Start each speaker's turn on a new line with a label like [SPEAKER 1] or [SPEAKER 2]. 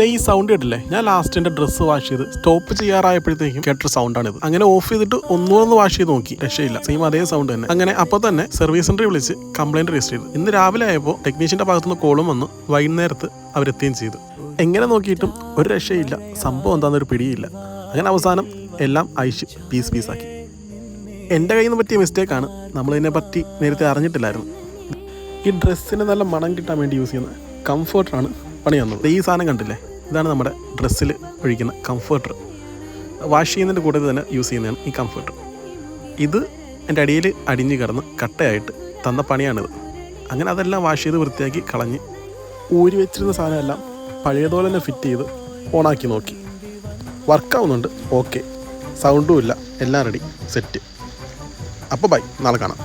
[SPEAKER 1] ഈ സൗണ്ട് കേട്ടില്ലേ? ഞാൻ ലാസ്റ്റ് എൻ്റെ ഡ്രസ്സ് വാഷ് ചെയ്ത് സ്റ്റോപ്പ് ചെയ്യാറായപ്പോഴത്തേക്കും കേട്ടൊരു സൗണ്ടാണിത്. അങ്ങനെ ഓഫ് ചെയ്തിട്ട് ഒന്നുകൂടെ വാഷ് ചെയ്ത് നോക്കി, രക്ഷയില്ല, സെയിം അതേ സൗണ്ട് തന്നെ. അങ്ങനെ അപ്പോൾ തന്നെ സർവീസ് സെന്ററിൽ വിളിച്ച് കംപ്ലൈന്റ് രജിസ്റ്റർ ചെയ്തു. ഇന്ന് രാവിലെ ആയപ്പോൾ ടെക്നീഷ്യന്റെ ഭാഗത്തുനിന്ന് കോളും വന്ന് വൈകുന്നേരത്ത് അവരെത്തുകയും ചെയ്തു. എങ്ങനെ നോക്കിയിട്ടും ഒരു രക്ഷയില്ല, സംഭവം എന്താണെന്നൊരു പിടിയില്ല. അങ്ങനെ അവസാനം എല്ലാം അഴിച്ച് പീസാക്കി. എൻ്റെ കയ്യിൽ നിന്ന് പറ്റിയ മിസ്റ്റേക്കാണ്, നമ്മളിതിനെ പറ്റി നേരത്തെ അറിഞ്ഞിട്ടില്ലായിരുന്നു. ഈ ഡ്രസ്സിന് നല്ല മണം കിട്ടാൻ വേണ്ടി യൂസ് ചെയ്യുന്ന കംഫർട്ടറാണ് പണി തന്നത്. ഈ സാധനം കണ്ടില്ലേ? ഇതാണ് നമ്മുടെ ഡ്രസ്സിൽ ഒഴിക്കുന്ന കംഫർട്ടർ. വാഷ് ചെയ്യുന്നതിൻ്റെ കൂടെ തന്നെ യൂസ് ചെയ്യുന്നതാണ് ഈ കംഫർട്ടർ. ഇത് എൻ്റെ അടിയിൽ അടിഞ്ഞ് കിടന്ന് കട്ടയായിട്ട് തന്ന പണിയാണിത്. അങ്ങനെ അതെല്ലാം വാഷ് ചെയ്ത് വൃത്തിയാക്കി കളഞ്ഞ് ഊരി വെച്ചിരുന്ന സാധനമെല്ലാം പഴയതുപോലെ തന്നെ ഫിറ്റ് ചെയ്ത് ഓണാക്കി നോക്കി. വർക്കാവുന്നുണ്ട്, ഓക്കെ, സൗണ്ടും ഇല്ല, എല്ലാം റെഡി, സെറ്റ്. അപ്പോൾ ബൈ, നാളെ കാണാം.